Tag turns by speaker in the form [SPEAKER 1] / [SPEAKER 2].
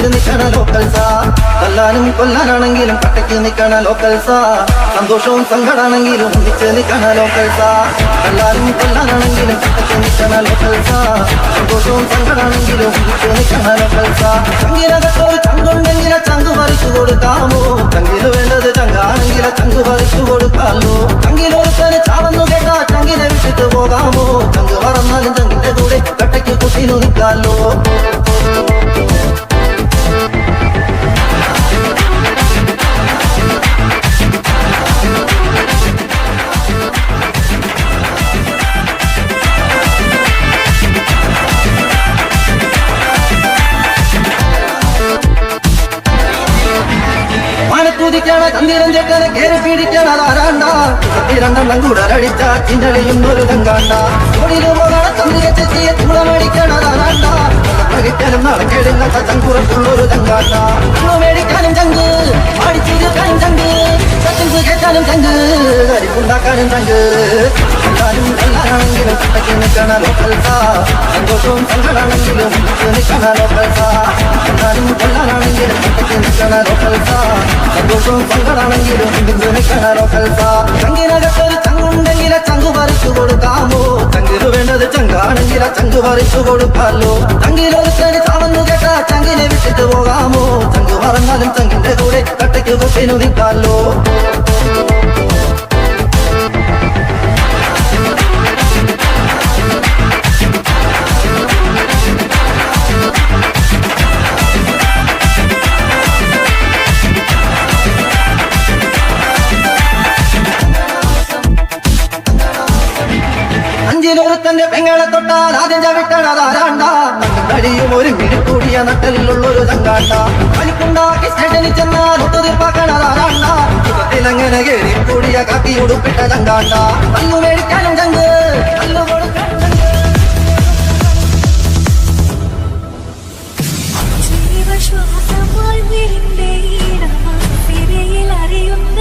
[SPEAKER 1] പിടിച്ചു നിൽക്കണ ലോക്കൽസാ. തല്ലാനും കൊല്ലാനാണെങ്കിലും കട്ടയ്ക്ക് നിൽക്കണ ലോക്കൽസാ. സന്തോഷവും സങ്കടാണെങ്കിലും ഒന്നിച്ച് നിൽക്കണ ലോക്കൽസാ. തല്ലാനും കൊല്ലാനാണെങ്കിലും കട്ടയ്ക്ക് നിൽക്കണ ലോക്കൽസാ. സന്തോഷവും സങ്കടാണെങ്കിലും ഒന്നിച്ച് നിൽക്കണ ലോക്കൽസാ. ചങ്കിനകത്തൊരു ചങ്കുണ്ടെങ്കിലെ ചങ്കു പറിച്ചു കൊടുക്കാമോ? ചങ്കിന് വേണ്ടത് ചങ്കാണെങ്കിലെ ചങ്കു പറിച്ചു കൊടുക്കാമോ? ചങ്കിലൊരുത്തന് ചാവന്നു കേട്ടാ ചങ്കിനെ വിട്ടിട്ട് പോകാമോ? ചങ്ക് മറന്നാലും ചങ്കിന്റെ കൂടെ കട്ടയ്ക്ക് കുട്ടിനു നിൽക്കാലോ. കുതിക്കണ ചന്ദിരം ചേട്ടനെ കേറി പിടിക്കണതാരാണ്ട. രണ്ടെണ്ണം കൂടലടിച്ച ചിന്നഴിയുന്നൊരു തങ്കാണ്ട. തൊഴില് പോകണ ചന്ദ്രിക ചെത്തിയെ തുളമടിക്കണതാരാണ്ട. പ്രകടിക്കാനും നടക്കേടുന്ന ചങ്കുറപ്പുള്ളൊരു തങ്കാണ്ട. മേടിക്കാനും ചങ്ക്, പാടിച്ചിരിക്കാനും ചങ്ക്, ചങ്ക് കേട്ടാനും ചങ്ക്, കരിപ്പുണ്ടാക്കാനും ചങ്ക്. എല്ലാരും എല്ലാരാണെങ്കിലും കട്ടയ്ക്ക് നിൽക്കണ ലോക്കൽസാ. സന്തോഷവും സങ്കടാണെങ്കിലും നിൽക്കണ ലോക്കൽസാ. എല്ലാരും എല്ലാരാണെങ്കിലും കട്ടയ്ക്ക് നിൽക്കണ ലോക്കൽസാ. സന്തോഷവും സങ്കടാണെങ്കിലും നിൽക്കണ ലോക്കൽസാ. ചങ്കിനകത്തൊരു ചങ്കുണ്ടെങ്കിലെ ചങ്കു പറിച്ചു കൊടുക്കാമോ? ചങ്കിന് വേണ്ടത് ചങ്കാണെങ്കിലെ ചങ്കു പറിച്ചു കൊടുക്കാലോ. ചങ്കിലൊരുത്തന് ചാവന്നു കേട്ടാ ചങ്കിനെ വിട്ടിട്ട് പോകാമോ? ചങ്ക് മറന്നാലും ചങ്കിന്റെ കൂടെ കട്ടയ്ക്ക് കുട്ടിനു നിൽക്കാലോ. അഞ്ചിലൊരുത്തന്റെ പെങ്ങളെ തൊട്ടാൽ ആദ്യം ചവിട്ടണതാരാണ്ട. കഴിയും ഒരു മിടിക്കൂടിയ നട്ടലിലുള്ളൊരു തങ്കാണ്ട. പനിക്കുണ്ടാക്കി സ്റ്റേഷനിൽ ചെന്നാൽ ഒത്തുതീർപ്പാക്കണതാരാണ്ട. ഇങ്ങനെ കേറിക്കൂടിയ കാക്കി ഉടുപ്പിട്ട തങ്കാണ്ട. കല്ലു മേടിക്കാനും ചങ്ക്, കല്ലു കൊടുക്കാനും ചങ്ക്.
[SPEAKER 2] ജീവശ്വാസമായി അറിയുന്ന